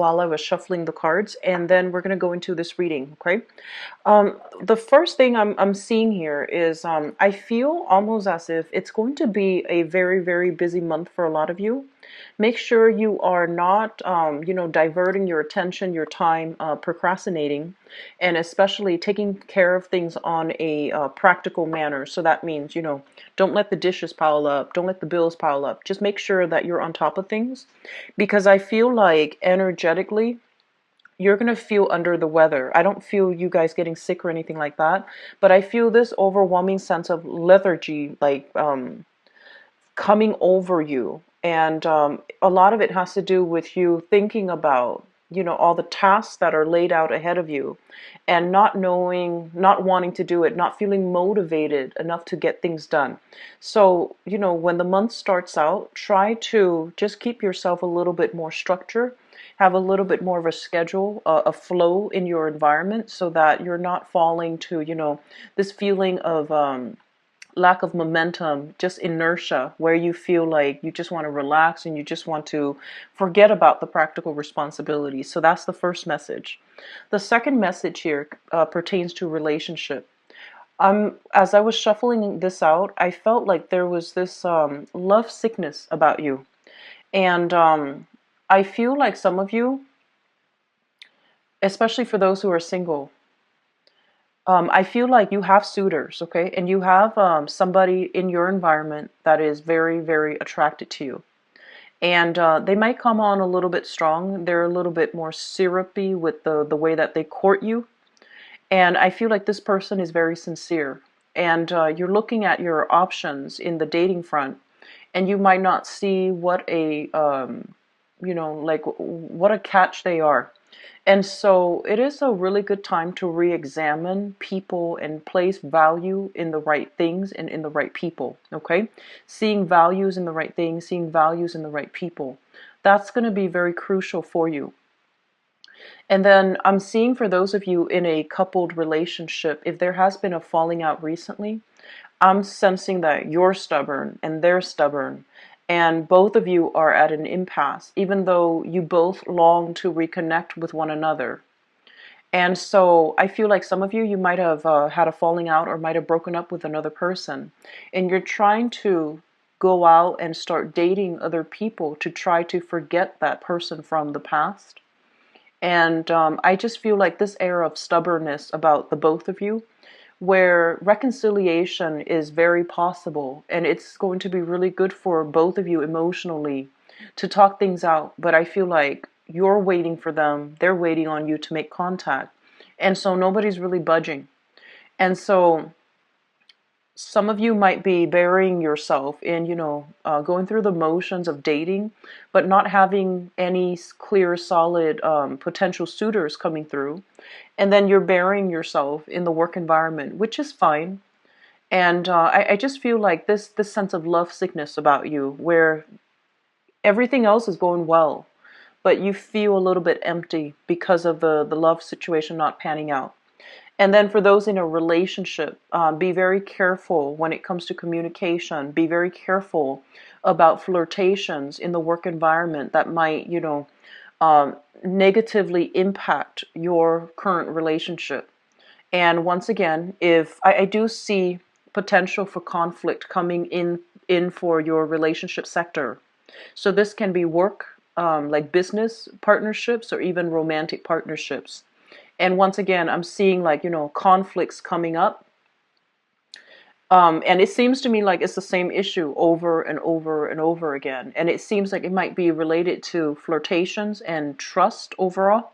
while I was shuffling the cards, and then we're going to go into this reading, okay? The first thing I'm seeing here is I feel almost as if it's going to be a very, very busy month for a lot of you. Make sure you are not, diverting your attention, your time, procrastinating, and especially taking care of things on a practical manner. So that means, don't let the dishes pile up, don't let the bills pile up. Just make sure that you're on top of things, because I feel like energetically, you're going to feel under the weather. I don't feel you guys getting sick or anything like that, but I feel this overwhelming sense of lethargy, like coming over you. And a lot of it has to do with you thinking about, all the tasks that are laid out ahead of you and not knowing, not wanting to do it, not feeling motivated enough to get things done. So, when the month starts out, try to just keep yourself a little bit more structure, have a little bit more of a schedule, a flow in your environment so that you're not falling to, this feeling of, lack of momentum, just inertia, where you feel like you just want to relax and you just want to forget about the practical responsibilities. So that's the first message. The second message here pertains to relationship. As I was shuffling this out, I felt like there was this love sickness about you. And I feel like some of you, especially for those who are single, I feel like you have suitors, okay? And you have somebody in your environment that is very, very attracted to you. And they might come on a little bit strong. They're a little bit more syrupy with the way that they court you. And I feel like this person is very sincere. And you're looking at your options in the dating front, and you might not see what a, like what a catch they are. And so it is a really good time to re-examine people and place value in the right things and in the right people, okay? Seeing values in the right things, seeing values in the right people. That's going to be very crucial for you. And then I'm seeing for those of you in a coupled relationship, if there has been a falling out recently, I'm sensing that you're stubborn and they're stubborn, and both of you are at an impasse, even though you both long to reconnect with one another. And so I feel like some of you might have had a falling out or might have broken up with another person, and you're trying to go out and start dating other people to try to forget that person from the past. And I just feel like this air of stubbornness about the both of you, where reconciliation is very possible, and it's going to be really good for both of you emotionally to talk things out. But I feel like you're waiting for them, they're waiting on you to make contact, and so nobody's really budging. And so some of you might be burying yourself in, going through the motions of dating, but not having any clear, solid potential suitors coming through. And then you're burying yourself in the work environment, which is fine. And I just feel like this sense of love sickness about you, where everything else is going well, but you feel a little bit empty because of the love situation not panning out. And then for those in a relationship, be very careful when it comes to communication. Be very careful about flirtations in the work environment that might, negatively impact your current relationship. And once again, if I do see potential for conflict coming in for your relationship sector. So this can be work, like business partnerships, or even romantic partnerships. And once again, I'm seeing like, conflicts coming up. And it seems to me like it's the same issue over and over and over again. And it seems like it might be related to flirtations and trust overall.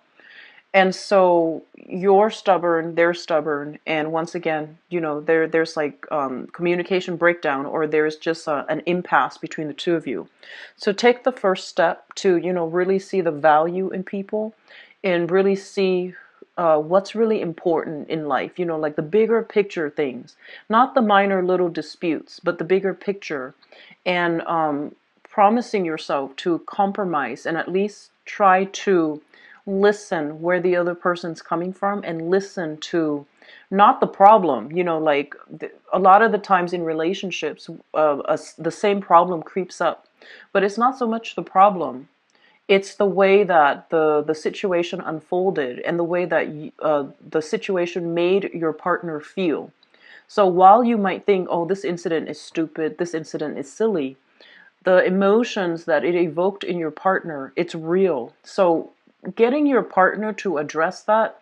And so you're stubborn, they're stubborn. And once again, there's like communication breakdown, or there's just an impasse between the two of you. So take the first step to, really see the value in people and really see what's really important in life, like the bigger picture things, not the minor little disputes, but the bigger picture, and promising yourself to compromise and at least try to listen where the other person's coming from and listen to not the problem, like a lot of the times in relationships, the same problem creeps up, but it's not so much the problem. It's the way that the situation unfolded and the way that the situation made your partner feel. So while you might think, oh, this incident is stupid, this incident is silly, the emotions that it evoked in your partner, it's real. So getting your partner to address that,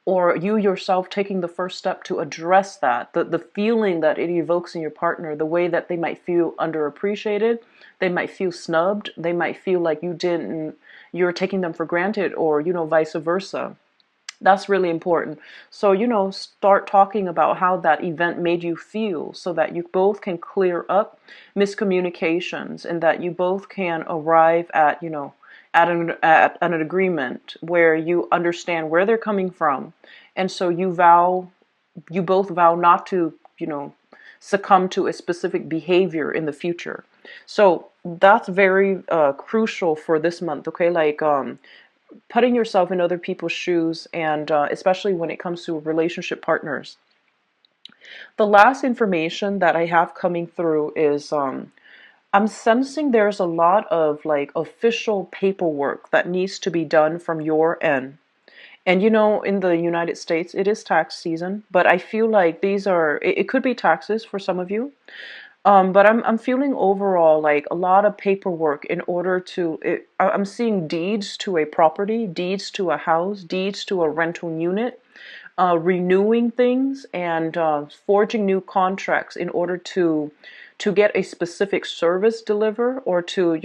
or you yourself taking the first step to address that, the feeling that it evokes in your partner, the way that they might feel underappreciated, they might feel snubbed, they might feel like you're taking them for granted, or vice versa. That's really important. So, start talking about how that event made you feel so that you both can clear up miscommunications, and that you both can arrive at, at an agreement where you understand where they're coming from. And so you both vow not to, succumb to a specific behavior in the future. So that's very crucial for this month, okay? Like, putting yourself in other people's shoes, and especially when it comes to relationship partners. The last information that I have coming through is I'm sensing there's a lot of like official paperwork that needs to be done from your end. And in the United States, it is tax season, but I feel like it could be taxes for some of you. But I'm feeling overall like a lot of paperwork in order to. I'm seeing deeds to a property, deeds to a house, deeds to a rental unit, renewing things, and forging new contracts in order to get a specific service deliver, or to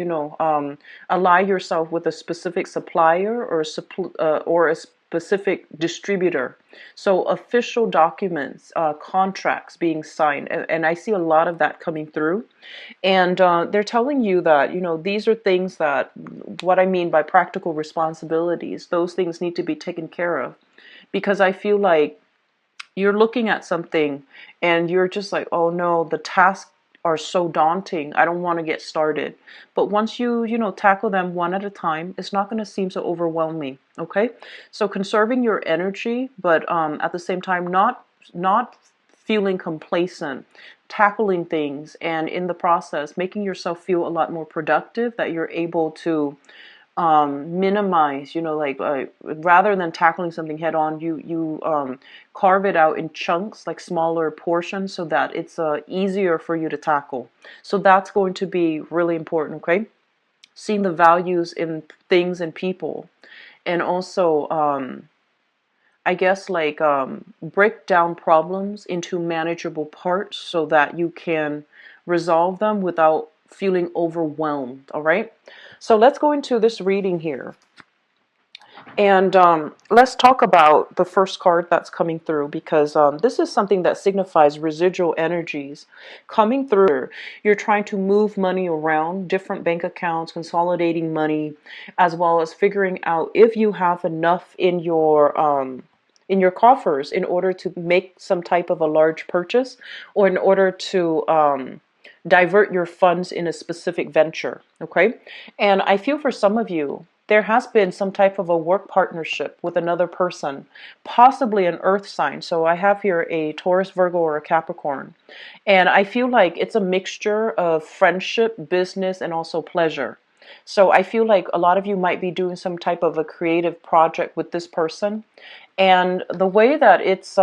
ally yourself with a specific supplier, or a specific distributor. So official documents, contracts being signed, and I see a lot of that coming through. And they're telling you that these are things that, what I mean by practical responsibilities, those things need to be taken care of, because I feel like you're looking at something and you're just like, oh no, the tasks are so daunting, I don't want to get started. But once you tackle them one at a time, it's not going to seem so overwhelming. Okay, so conserving your energy, but at the same time not feeling complacent, tackling things, and in the process making yourself feel a lot more productive, that you're able to minimize, like, rather than tackling something head on, you carve it out in chunks, like smaller portions, so that it's easier for you to tackle. So that's going to be really important, okay? Seeing the values in things and people, and also, I guess, like, break down problems into manageable parts so that you can resolve them without feeling overwhelmed, all right? So let's go into this reading here. And let's talk about the first card that's coming through, because this is something that signifies residual energies coming through. You're trying to move money around different bank accounts, consolidating money, as well as figuring out if you have enough in your coffers in order to make some type of a large purchase, or in order to divert your funds in a specific venture. Okay, and I feel for some of you, there has been some type of a work partnership with another person, possibly an earth sign. So I have here a Taurus, Virgo, or a Capricorn. And I feel like it's a mixture of friendship, business, and also pleasure. So I feel like a lot of you might be doing some type of a creative project with this person. And the way that it's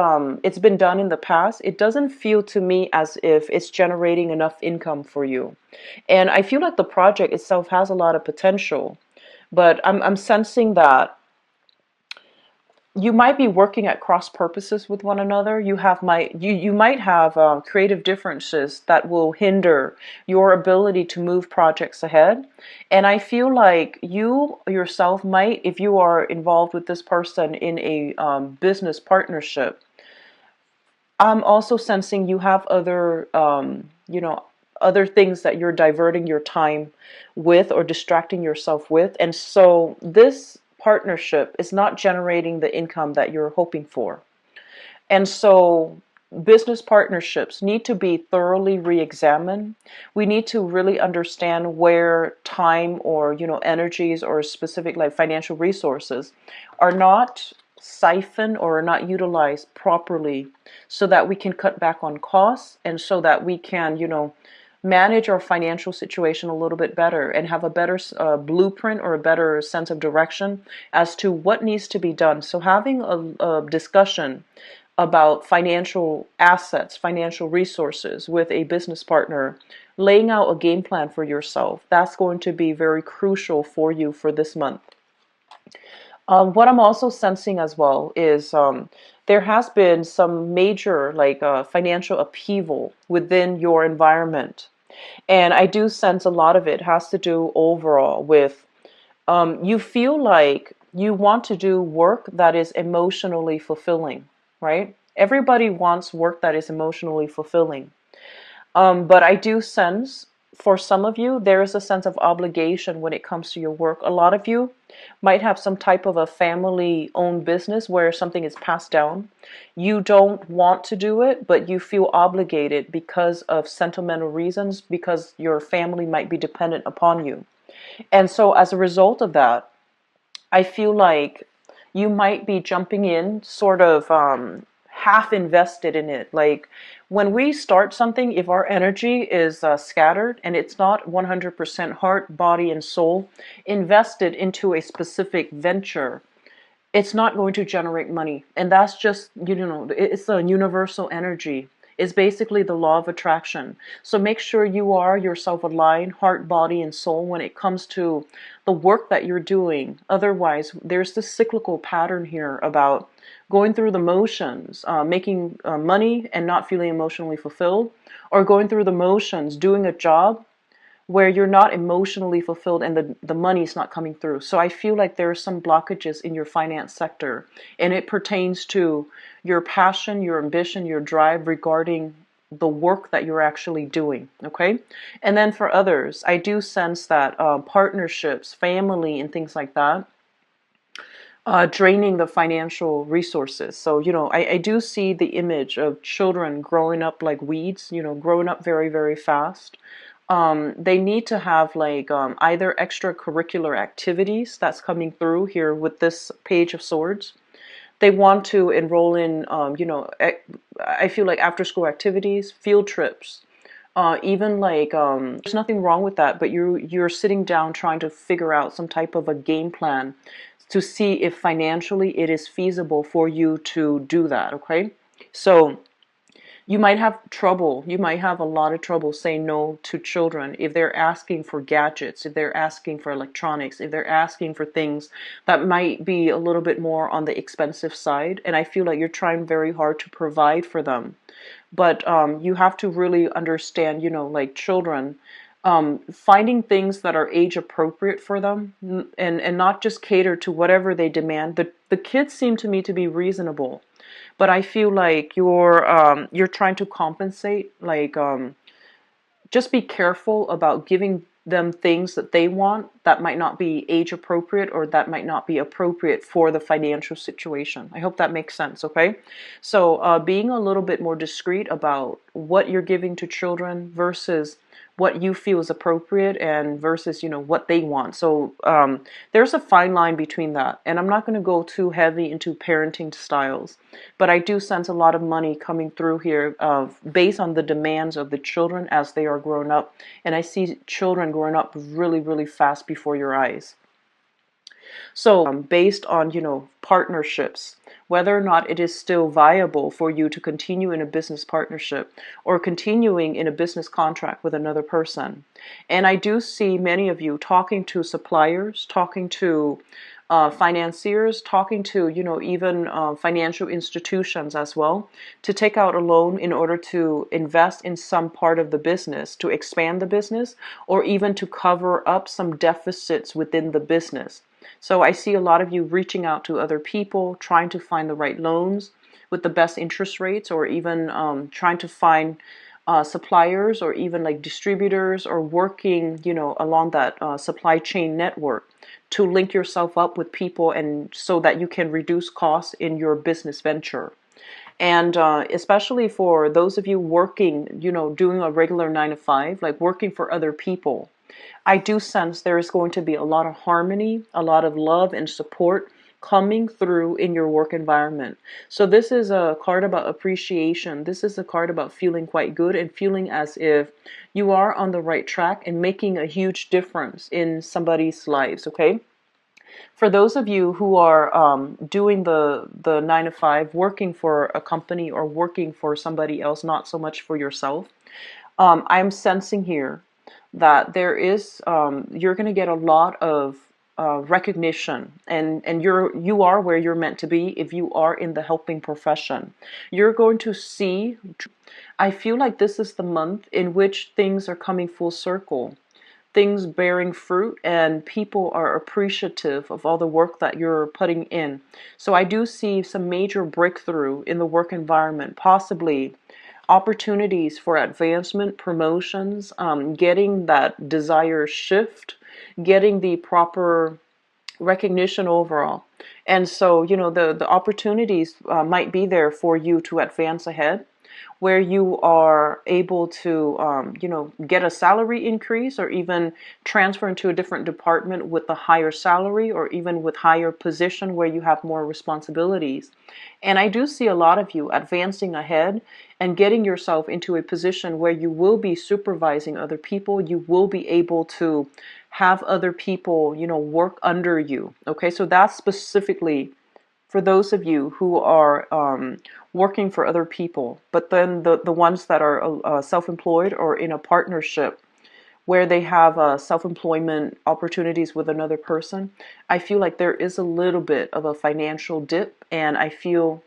been done in the past, it doesn't feel to me as if it's generating enough income for you. And I feel like the project itself has a lot of potential, but I'm sensing that you might be working at cross purposes with one another. You might have creative differences that will hinder your ability to move projects ahead. And I feel like you yourself might, if you are involved with this person in a business partnership, I'm also sensing you have other things that you're diverting your time with, or distracting yourself with. And so this partnership is not generating the income that you're hoping for. And so business partnerships need to be thoroughly re-examined. We need to really understand where time, or energies, or specific like financial resources are not siphoned or are not utilized properly, so that we can cut back on costs, and so that we can manage our financial situation a little bit better and have a better blueprint or a better sense of direction as to what needs to be done. So having a discussion about financial assets, financial resources with a business partner, laying out a game plan for yourself, that's going to be very crucial for you for this month. What I'm also sensing as well is there has been some major financial upheaval within your environment. And I do sense a lot of it has to do overall with you feel like you want to do work that is emotionally fulfilling, right? Everybody wants work that is emotionally fulfilling. But I do sense for some of you, there is a sense of obligation when it comes to your work. A lot of you might have some type of a family owned business where something is passed down. You don't want to do it, but you feel obligated because of sentimental reasons, because your family might be dependent upon you. And so as a result of that, I feel like you might be jumping in sort of half invested in it. Like when we start something, if our energy is scattered and it's not 100% heart, body, and soul invested into a specific venture, it's not going to generate money. And that's just, it's a universal energy. It's basically the law of attraction. So make sure you are yourself aligned, heart, body, and soul when it comes to the work that you're doing. Otherwise, there's this cyclical pattern here about going through the motions, making money and not feeling emotionally fulfilled, or going through the motions, doing a job where you're not emotionally fulfilled and the money's not coming through. So I feel like there are some blockages in your finance sector, and it pertains to your passion, your ambition, your drive regarding the work that you're actually doing. Okay. And then for others, I do sense that partnerships, family, and things like that, draining the financial resources. So, I do see the image of children growing up like weeds, growing up very, very fast. They need to have either extracurricular activities that's coming through here with this Page of Swords. They want to enroll in, I feel like after school activities, field trips, even there's nothing wrong with that, but you're sitting down trying to figure out some type of a game plan to see if financially it is feasible for you to do that. Okay, so you might have trouble. You might have a lot of trouble saying no to children if they're asking for gadgets, if they're asking for electronics, if they're asking for things that might be a little bit more on the expensive side. And I feel like you're trying very hard to provide for them. But you have to really understand, like children, finding things that are age appropriate for them and not just cater to whatever they demand. The kids seem to me to be reasonable. But I feel like you're trying to compensate. Just be careful about giving them things that they want that might not be age appropriate or that might not be appropriate for the financial situation. I hope that makes sense. Okay, so being a little bit more discreet about what you're giving to children versus what you feel is appropriate and versus what they want. So there's a fine line between that, and I'm not going to go too heavy into parenting styles, but I do sense a lot of money coming through here based on the demands of the children as they are growing up, and I see children growing up really, really fast before your eyes. So based on, partnerships, whether or not it is still viable for you to continue in a business partnership or continuing in a business contract with another person. And I do see many of you talking to suppliers, talking to financiers, talking to, even financial institutions as well, to take out a loan in order to invest in some part of the business, to expand the business, or even to cover up some deficits within the business. So I see a lot of you reaching out to other people, trying to find the right loans with the best interest rates, or even trying to find suppliers or even like distributors, or working, along that supply chain network to link yourself up with people and so that you can reduce costs in your business venture. And especially for those of you working, doing a regular 9 to 5, like working for other people, I do sense there is going to be a lot of harmony, a lot of love and support coming through in your work environment. So this is a card about appreciation. This is a card about feeling quite good and feeling as if you are on the right track and making a huge difference in somebody's lives, okay? For those of you who are doing the 9 to 5, working for a company or working for somebody else, not so much for yourself, I'm sensing here that there is you're going to get a lot of recognition, and you are where you're meant to be if you are in the helping profession. You're going to see. I feel like this is the month in which things are coming full circle, things bearing fruit, and people are appreciative of all the work that you're putting in. So I do see some major breakthrough in the work environment, possibly opportunities for advancement, promotions, getting that desired shift, getting the proper recognition overall. And so, the opportunities might be there for you to advance ahead, where you are able to, get a salary increase or even transfer into a different department with a higher salary or even with higher position where you have more responsibilities. And I do see a lot of you advancing ahead and getting yourself into a position where you will be supervising other people. You will be able to have other people, work under you. Okay, so that's specifically for those of you who are working for other people, but then the ones that are self-employed or in a partnership where they have self-employment opportunities with another person, I feel like there is a little bit of a financial dip, and I feel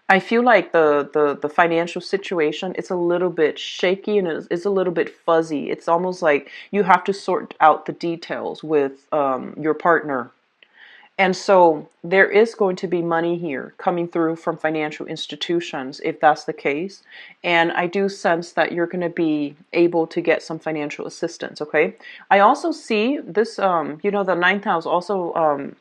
like the financial situation, it's a little bit shaky and it's a little bit fuzzy. It's almost like you have to sort out the details with your partner. And so there is going to be money here coming through from financial institutions if that's the case. And I do sense that you're going to be able to get some financial assistance, okay? I also see this, the ninth house also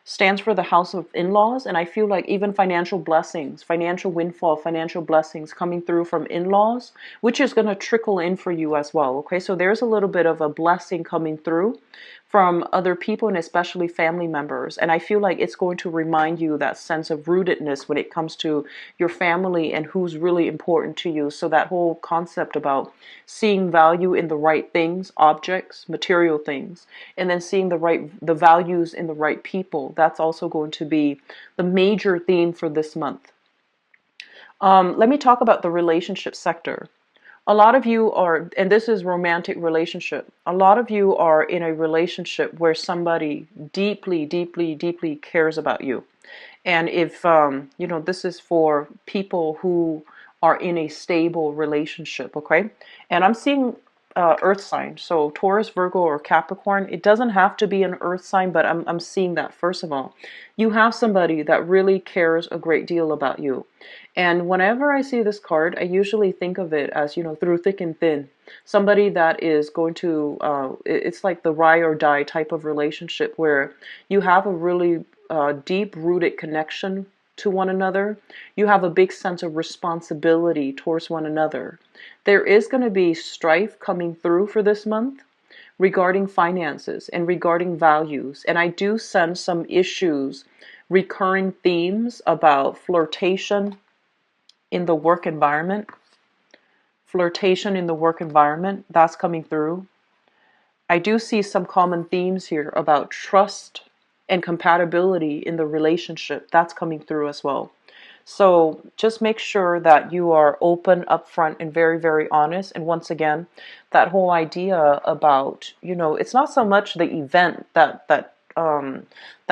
stands for the house of in-laws, and I feel like even financial blessings, financial windfall, financial blessings coming through from in-laws, which is going to trickle in for you as well. Okay, so there's a little bit of a blessing coming through from other people and especially family members, and I feel like it's going to remind you that sense of rootedness when it comes to your family and who's really important to you. So that whole concept about seeing value in the right things, objects, material things, and then seeing the values in the right people, that's also going to be the major theme for this month. Let me talk about the relationship sector. A lot of you are, and this is romantic relationship, a lot of you are in a relationship where somebody deeply, deeply, deeply cares about you. And if, this is for people who are in a stable relationship, okay? And I'm seeing earth sign, so Taurus, Virgo, or Capricorn. It doesn't have to be an earth sign, but I'm seeing that. First of all, you have somebody that really cares a great deal about you. And whenever I see this card, I usually think of it as, through thick and thin. Somebody that is going to, it's like the ride or die type of relationship where you have a really deep-rooted connection to one another. You have a big sense of responsibility towards one another. There is going to be strife coming through for this month regarding finances and regarding values. And I do sense some issues, recurring themes about flirtation in the work environment. Flirtation in the work environment, that's coming through. I do see some common themes here about trust and compatibility in the relationship. That's coming through as well. So just make sure that you are open, upfront, and very, very honest. And once again, that whole idea about, it's not so much the event that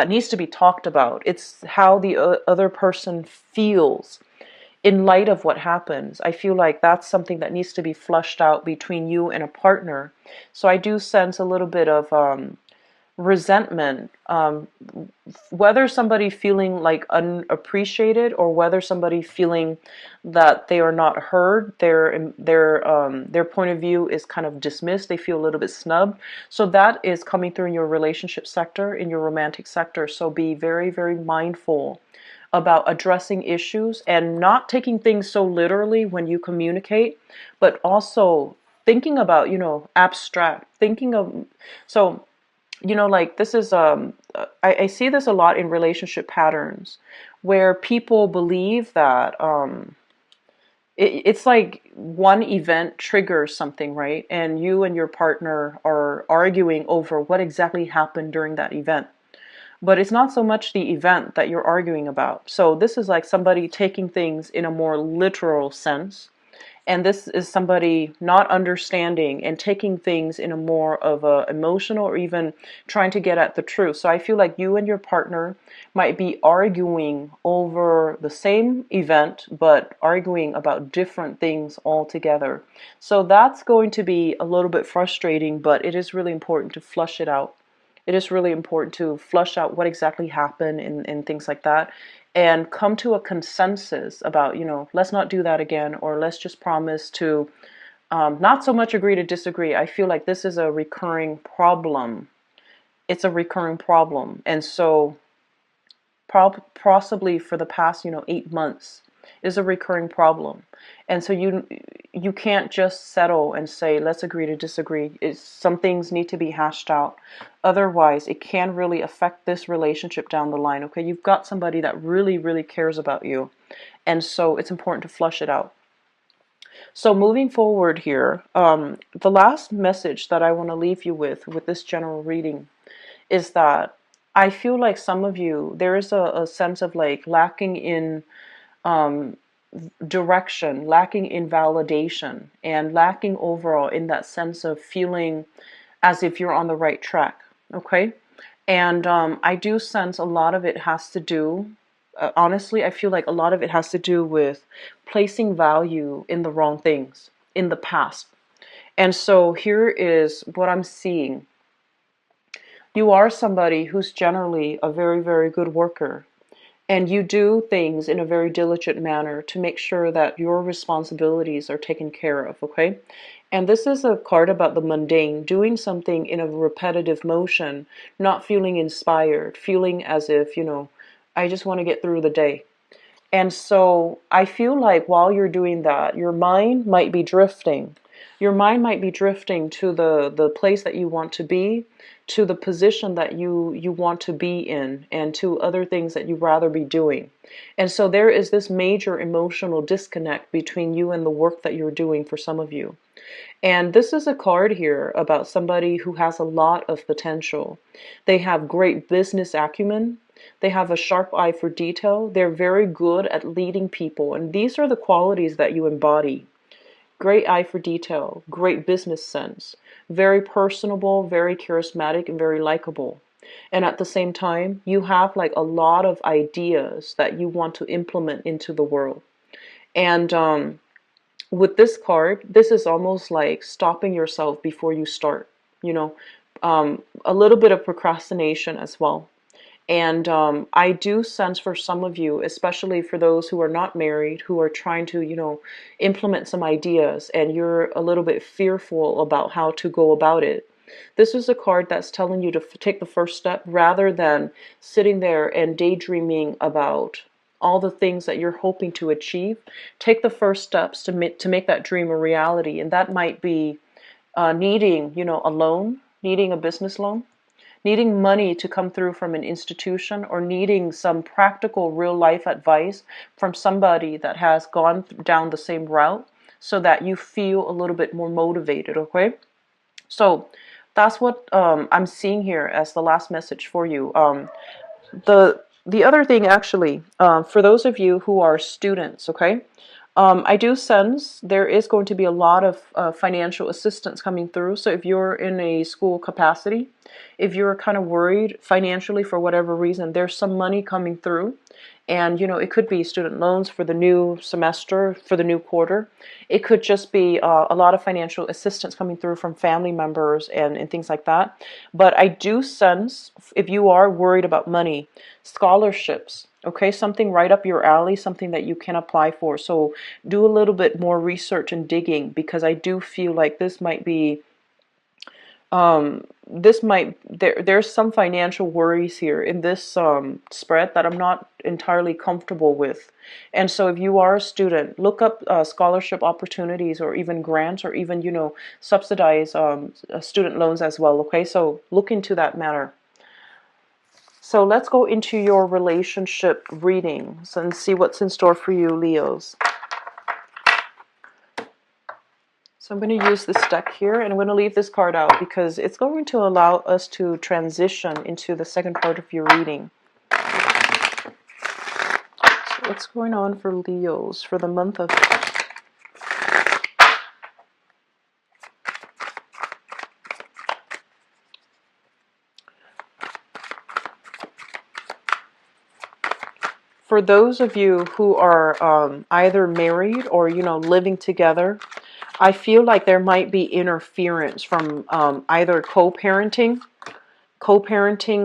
needs to be talked about. It's how the other person feels in light of what happens. I feel like that's something that needs to be flushed out between you and a partner. So I do sense a little bit of resentment, whether somebody feeling like unappreciated or whether somebody feeling that they are not heard, their point of view is kind of dismissed, they feel a little bit snubbed. So that is coming through in your relationship sector, in your romantic sector. So be very, very mindful about addressing issues and not taking things so literally when you communicate, but also thinking about, abstract, thinking of, so like this is I see this a lot in relationship patterns where people believe that it's like one event triggers something, right? And you and your partner are arguing over what exactly happened during that event. But it's not so much the event that you're arguing about. So this is like somebody taking things in a more literal sense, and this is somebody not understanding and taking things in a more of a emotional, or even trying to get at the truth. So I feel like you and your partner might be arguing over the same event but arguing about different things altogether. So that's going to be a little bit frustrating, but it is really important to flush it out. It is really important to flush out what exactly happened, and things like that, and come to a consensus about, let's not do that again, or let's just promise to not so much agree to disagree. I feel like this is a recurring problem. It's a recurring problem. And so possibly for the past 8 months is a recurring problem. And so you can't just settle and say let's agree to disagree. Some things need to be hashed out, otherwise it can really affect this relationship down the line. Okay, you've got somebody that really, really cares about you, and so it's important to flush it out. So moving forward here, the last message that I want to leave you with this general reading is that I feel like some of you, there is a sense of like lacking in direction, lacking in validation, and lacking overall in that sense of feeling as if you're on the right track. Okay? And I do sense a lot of it has to do, honestly, I feel like a lot of it has to do with placing value in the wrong things in the past. And so here is what I'm seeing. You are somebody who's generally a very, very good worker, and you do things in a very diligent manner to make sure that your responsibilities are taken care of, okay? And this is a card about the mundane, doing something in a repetitive motion, not feeling inspired, feeling as if, I just want to get through the day. And so I feel like while you're doing that, your mind might be drifting. Your mind might be drifting to the place that you want to be, to the position that you want to be in, and to other things that you'd rather be doing. And so there is this major emotional disconnect between you and the work that you're doing for some of you. And this is a card here about somebody who has a lot of potential. They have great business acumen. They have a sharp eye for detail. They're very good at leading people. And these are the qualities that you embody. Great eye for detail, great business sense, very personable, very charismatic, and very likable. And at the same time, you have like a lot of ideas that you want to implement into the world. And with this card, this is almost like stopping yourself before you start, you know, a little bit of procrastination as well. And I do sense for some of you, especially for those who are not married, who are trying to, implement some ideas, and you're a little bit fearful about how to go about it. This is a card that's telling you to take the first step rather than sitting there and daydreaming about all the things that you're hoping to achieve. Take the first steps to make that dream a reality. And that might be needing, a loan, needing a business loan, needing money to come through from an institution, or needing some practical real life advice from somebody that has gone down the same route, so that you feel a little bit more motivated. Okay, so that's what I'm seeing here as the last message for you. The other thing, actually, for those of you who are students, okay, I do sense there is going to be a lot of financial assistance coming through. So if you're in a school capacity, if you're kind of worried financially for whatever reason, there's some money coming through. And, it could be student loans for the new semester, for the new quarter. It could just be a lot of financial assistance coming through from family members and things like that. But I do sense, if you are worried about money, scholarships, okay, something right up your alley, something that you can apply for. So do a little bit more research and digging, because I do feel like this might be This might there's some financial worries here in this spread that I'm not entirely comfortable with. And so if you are a student, look up scholarship opportunities or even grants or even, you know, subsidize student loans as well. Okay, so look into that matter. So let's go into your relationship readings and see what's in store for you, Leos. So I'm going to use this deck here, and I'm going to leave this card out because it's going to allow us to transition into the second part of your reading. So what's going on for Leos for the month of... For those of you who are either married or, you know, living together, I feel like there might be interference from either co-parenting,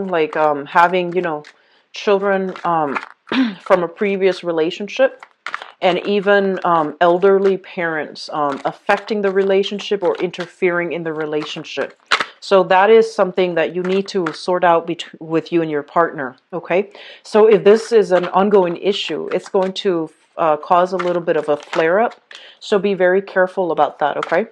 like having, you know, children from a previous relationship, and even elderly parents affecting the relationship or interfering in the relationship. So that is something that you need to sort out with you and your partner, okay? So if this is an ongoing issue, it's going to cause a little bit of a flare-up. So be very careful about that, okay?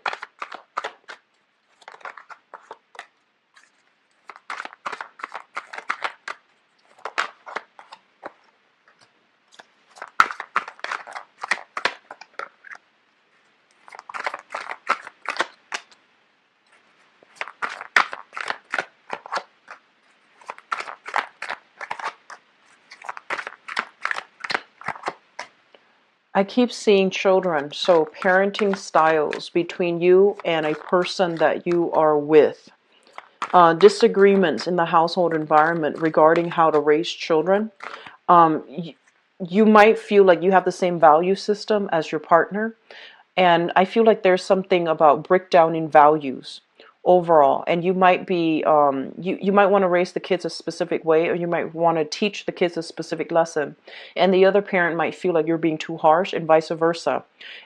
I keep seeing children, so parenting styles between you and a person that you are with. Disagreements in the household environment regarding how to raise children. Um, y- you might feel like you have the same value system as your partner, and I feel like there's something about breakdown in values overall, and you might be you might want to raise the kids a specific way, or you might want to teach the kids a specific lesson, and the other parent might feel like you're being too harsh, and vice versa.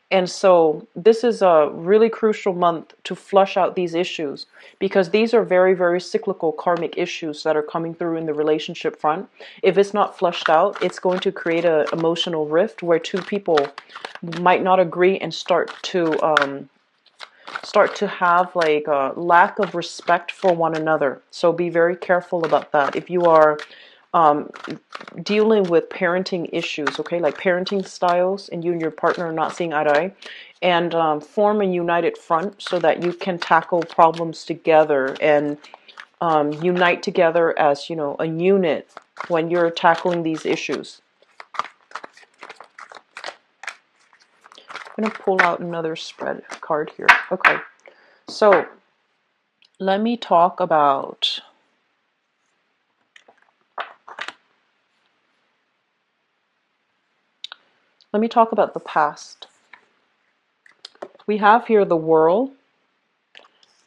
And so this is a really crucial month to flush out these issues, because these are very, very cyclical karmic issues that are coming through in the relationship front. If it's not flushed out, it's going to create an emotional rift where two people might not agree and start to have like a lack of respect for one another. So be very careful about that. If you are um, dealing with parenting issues, okay, like parenting styles, and you and your partner are not seeing eye to eye, and form a united front so that you can tackle problems together and unite together as, you know, a unit when you're tackling these issues. I'm going to pull out another spread card here. Okay, so let me talk about the past. We have here the World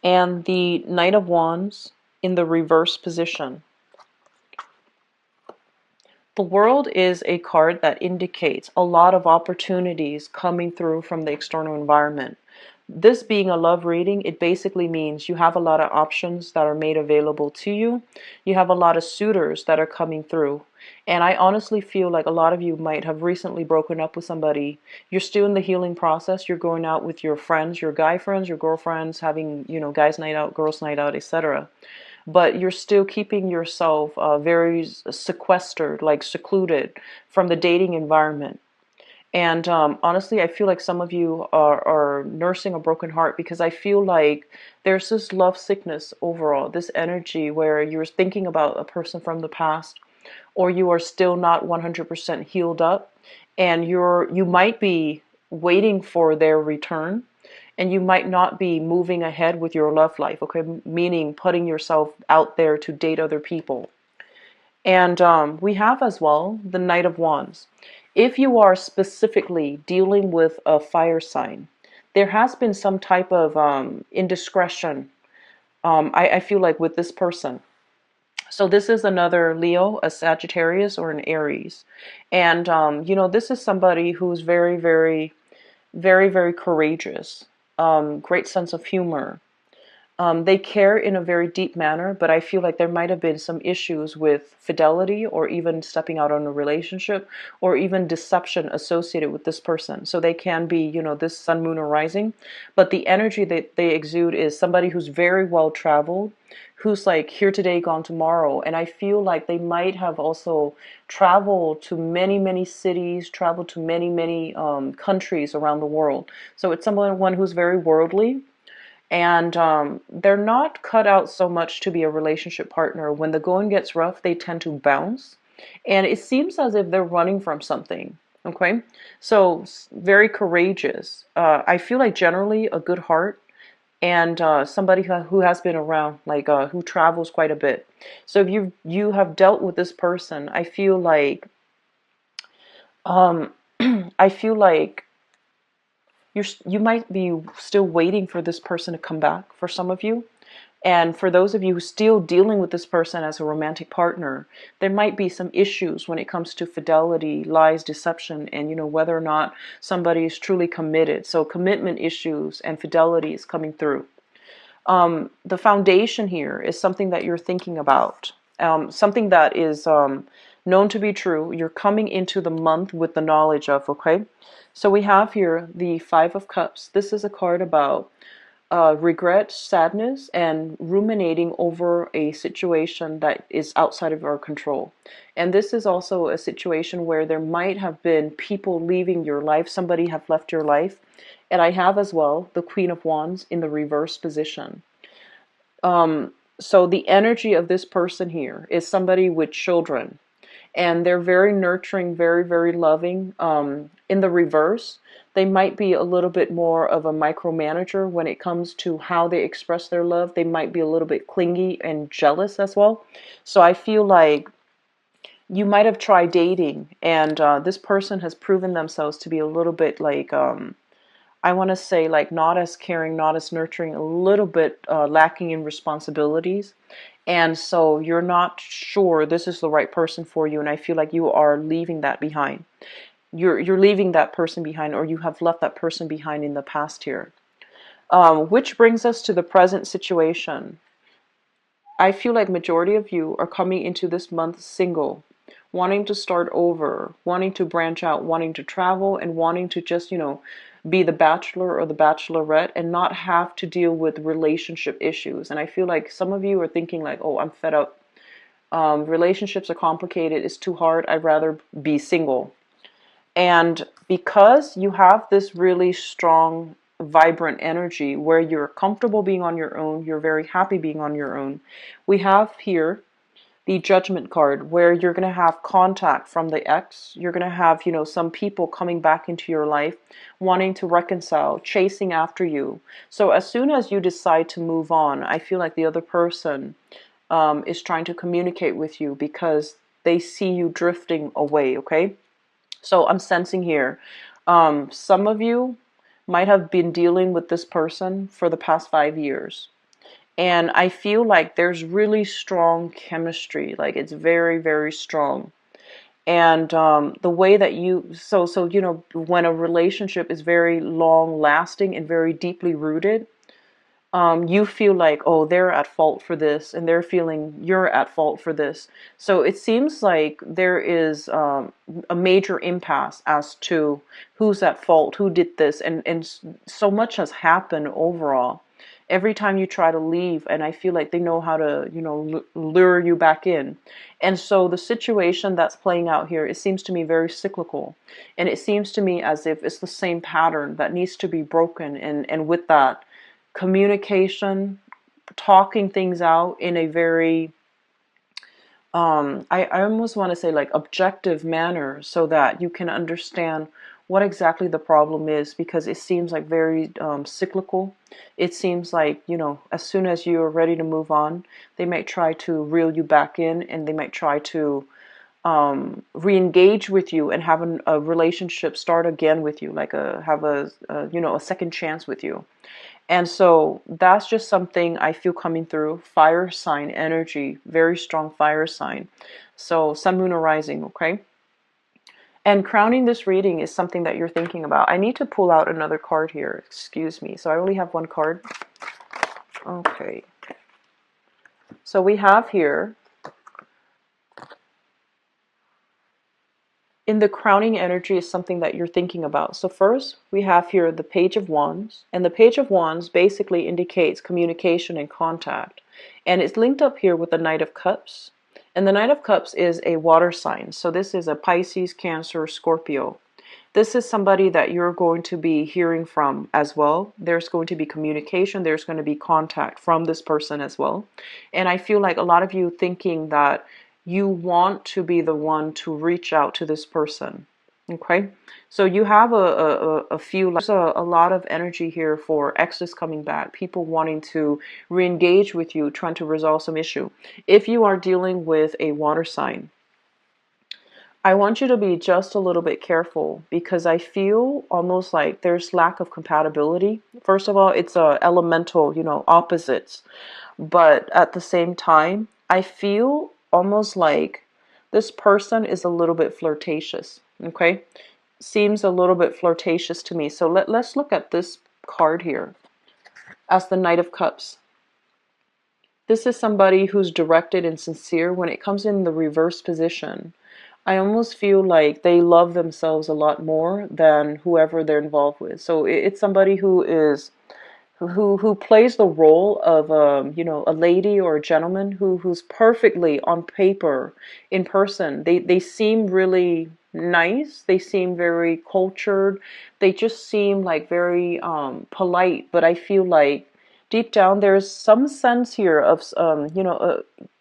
and the Knight of Wands in the reverse position. The World is a card that indicates a lot of opportunities coming through from the external environment. This being a love reading, it basically means you have a lot of options that are made available to you. You have a lot of suitors that are coming through. And I honestly feel like a lot of you might have recently broken up with somebody. You're still in the healing process. You're going out with your friends, your guy friends, your girlfriends, having, you know, guys night out, girls night out, etc. But you're still keeping yourself very sequestered, like secluded from the dating environment. And honestly, I feel like some of you are nursing a broken heart, because I feel like there's this love sickness overall, this energy where you're thinking about a person from the past, or you are still not 100% healed up, and you might be waiting for their return, and you might not be moving ahead with your love life, okay? Meaning putting yourself out there to date other people. And we have as well the Knight of Wands. If you are specifically dealing with a fire sign, there has been some type of indiscretion, I feel like, with this person. So this is another Leo, a Sagittarius, or an Aries. And, you know, this is somebody who's very, very, very, very courageous, great sense of humor, They care in a very deep manner, but I feel like there might have been some issues with fidelity or even stepping out on a relationship or even deception associated with this person. So they can be, this sun, moon, or rising, but the energy that they exude is somebody who's very well traveled, who's like here today, gone tomorrow. And I feel like they might have also traveled to many, many cities, traveled to many, many countries around the world. So it's someone who's very worldly, and they're not cut out so much to be a relationship partner. When the going gets rough, they tend to bounce. And it seems as if they're running from something. Okay? So, very courageous. I feel like generally a good heart, and somebody who has been around, like who travels quite a bit. So if you have dealt with this person, I feel like um, I feel like you might be still waiting for this person to come back for some of you. And for those of you who are still dealing with this person as a romantic partner, there might be some issues when it comes to fidelity, lies, deception, and whether or not somebody is truly committed. So commitment issues and fidelity is coming through. The foundation here is something that you're thinking about, something that is known to be true. You're coming into the month with the knowledge of, okay? So we have here the Five of Cups. This is a card about regret, sadness, and ruminating over a situation that is outside of our control. And this is also a situation where there might have been people leaving your life. Somebody have left your life. And I have as well the Queen of Wands in the reverse position. So the energy of this person here is somebody with children, and they're very nurturing, very, very loving. In the reverse, they might be a little bit more of a micromanager when it comes to how they express their love. They might be a little bit clingy and jealous as well. So I feel like you might have tried dating, and this person has proven themselves to be a little bit like, I want to say, like, not as caring, not as nurturing, a little bit lacking in responsibilities. And so you're not sure this is the right person for you, and I feel like you are leaving that behind. You're leaving that person behind, or you have left that person behind in the past here. Which brings us to the present situation. I feel like majority of you are coming into this month single, wanting to start over, wanting to branch out, wanting to travel, and wanting to just, be the bachelor or the bachelorette and not have to deal with relationship issues. And I feel like some of you are thinking like, oh, I'm fed up. Relationships are complicated. It's too hard. I'd rather be single. And because you have this really strong, vibrant energy where you're comfortable being on your own, you're very happy being on your own, we have here the Judgment card, where you're going to have contact from the ex. You're going to have, some people coming back into your life, wanting to reconcile, chasing after you. So as soon as you decide to move on, I feel like the other person is trying to communicate with you because they see you drifting away, okay? So I'm sensing here, some of you might have been dealing with this person for the past 5 years. And I feel like there's really strong chemistry, like it's very, very strong. And the way that when a relationship is very long lasting and very deeply rooted, you feel like, oh, they're at fault for this, and they're feeling you're at fault for this. So it seems like there is a major impasse as to who's at fault, who did this, and so much has happened overall. Every time you try to leave, and I feel like they know how to, lure you back in. And so the situation that's playing out here, it seems to me very cyclical. And it seems to me as if it's the same pattern that needs to be broken. And with that, communication, talking things out in a very, I almost want to say like objective manner so that you can understand what exactly the problem is, because it seems like very cyclical. It seems like, as soon as you're ready to move on, they might try to reel you back in, and they might try to re-engage with you and have a relationship start again with you, like have a second chance with you. And so that's just something I feel coming through. Fire sign energy, very strong fire sign. So sun, moon, or rising, okay? And crowning this reading is something that you're thinking about. I need to pull out another card here. Excuse me. So I only have one card. Okay. So we have here, in the crowning energy is something that you're thinking about. So first, we have here the Page of Wands, and the Page of Wands basically indicates communication and contact. And it's linked up here with the Knight of Cups. And the Knight of Cups is a water sign. So this is a Pisces, Cancer, Scorpio. This is somebody that you're going to be hearing from as well. There's going to be communication, there's going to be contact from this person as well. And I feel like a lot of you thinking that you want to be the one to reach out to this person. Okay, so you have a few, there's a lot of energy here for exes coming back, people wanting to re-engage with you, trying to resolve some issue. If you are dealing with a water sign, I want you to be just a little bit careful, because I feel almost like there's lack of compatibility. First of all, it's a elemental, opposites. But at the same time, I feel almost like this person is a little bit flirtatious. Okay? Seems a little bit flirtatious to me. So let's look at this card here as the Knight of Cups. This is somebody who's directed and sincere. When it comes in the reverse position, I almost feel like they love themselves a lot more than whoever they're involved with. So it's somebody who plays the role of a lady or a gentleman who's perfectly on paper. In person, they seem really nice, they seem very cultured, they just seem like very polite, but I feel like deep down there's some sense here of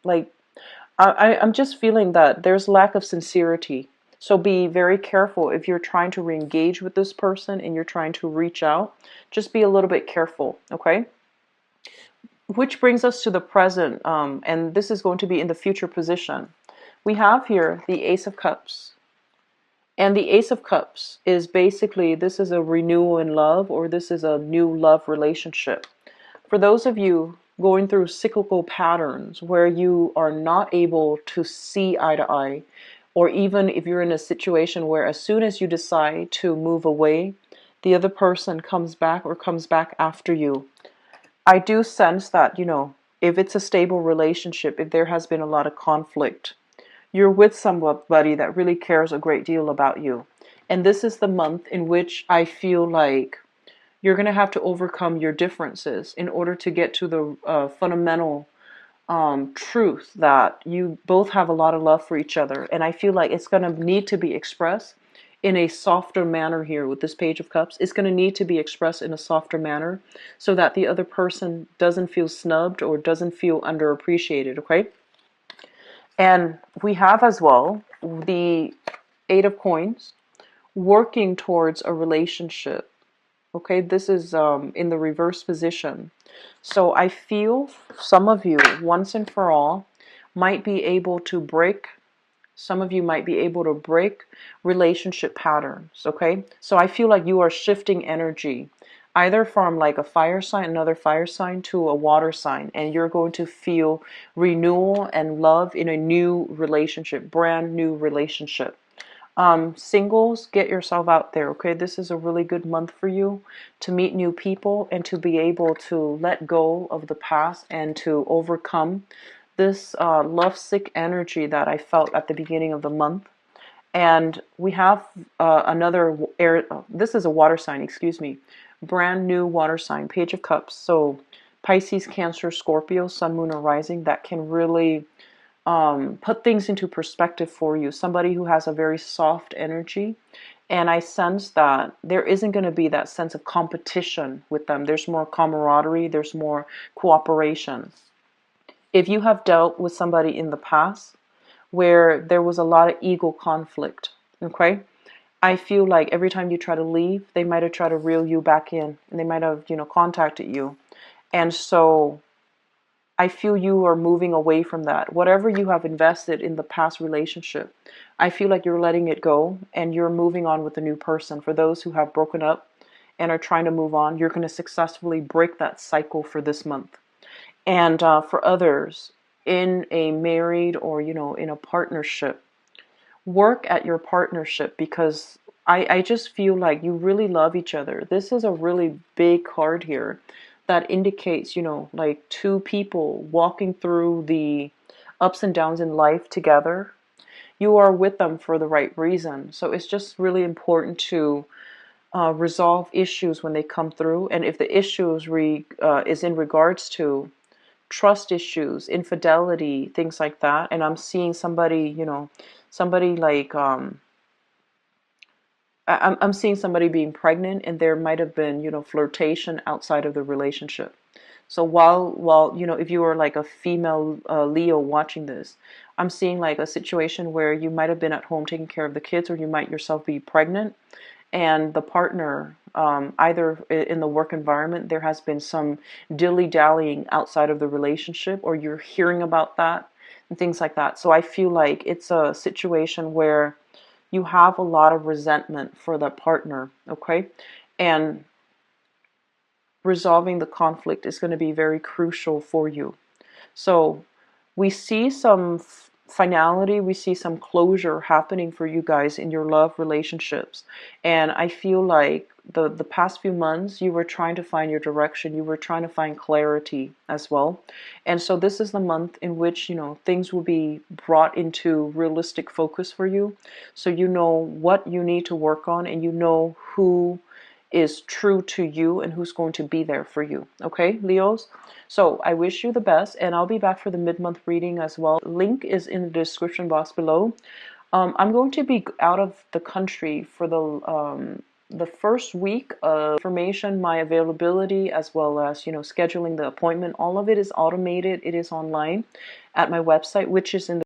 like I'm just feeling that there's lack of sincerity. So be very careful if you're trying to re-engage with this person and you're trying to reach out. Just be a little bit careful, okay? Which brings us to the present, and this is going to be in the future position. We have here the Ace of Cups. And the Ace of Cups is basically, this is a renewal in love, or this is a new love relationship. For those of you going through cyclical patterns where you are not able to see eye to eye, or even if you're in a situation where as soon as you decide to move away, the other person comes back or comes back after you. I do sense that, if it's a stable relationship, if there has been a lot of conflict, you're with somebody that really cares a great deal about you. And this is the month in which I feel like you're going to have to overcome your differences in order to get to the fundamental truth that you both have a lot of love for each other. And I feel like it's going to need to be expressed in a softer manner here with this Page of Cups. It's going to need to be expressed in a softer manner so that the other person doesn't feel snubbed or doesn't feel underappreciated, okay? And we have as well the Eight of Coins, working towards a relationship. Okay, this is in the reverse position. So I feel some of you, once and for all, might be able to break, some of you might be able to break relationship patterns, okay? So I feel like you are shifting energy, either from like a fire sign, another fire sign, to a water sign, and you're going to feel renewal and love in a new relationship, brand new relationship. Singles, get yourself out there, okay? This is a really good month for you to meet new people and to be able to let go of the past and to overcome this lovesick energy that I felt at the beginning of the month. And we have another air, this is a water sign, excuse me, brand new water sign, Page of Cups. So Pisces, Cancer, Scorpio, Sun, Moon, or Rising, that can really put things into perspective for you. Somebody who has a very soft energy. And I sense that there isn't going to be that sense of competition with them. There's more camaraderie. There's more cooperation. If you have dealt with somebody in the past where there was a lot of ego conflict, okay, I feel like every time you try to leave, they might have tried to reel you back in, and they might have, contacted you. And so I feel you are moving away from that. Whatever you have invested in the past relationship, I feel like you're letting it go and you're moving on with a new person. For those who have broken up and are trying to move on, you're going to successfully break that cycle for this month. And for others, in a married or, in a partnership, work at your partnership, because I just feel like you really love each other. This is a really big card here. that indicates, like two people walking through the ups and downs in life together. You are with them for the right reason. So it's just really important to resolve issues when they come through. And if the issues is in regards to trust issues, infidelity, things like that, and I'm seeing somebody, somebody like I'm seeing somebody being pregnant, and there might have been, flirtation outside of the relationship. So while if you were like a female Leo watching this, I'm seeing like a situation where you might have been at home taking care of the kids, or you might yourself be pregnant, and the partner, either in the work environment, there has been some dilly-dallying outside of the relationship, or you're hearing about that and things like that. So I feel like it's a situation where you have a lot of resentment for that partner, okay? And resolving the conflict is going to be very crucial for you. So we see some finality, we see some closure happening for you guys in your love relationships. And I feel like the past few months you were trying to find your direction, you were trying to find clarity as well. And so this is the month in which, things will be brought into realistic focus for you. So you know what you need to work on, and you know who is true to you and who's going to be there for you. Okay, Leos? So I wish you the best, and I'll be back for the mid-month reading as well. Link is in the description box below. I'm going to be out of the country for the first week of information, my availability, as well as, scheduling the appointment. All of it is automated. It is online at my website, which is in the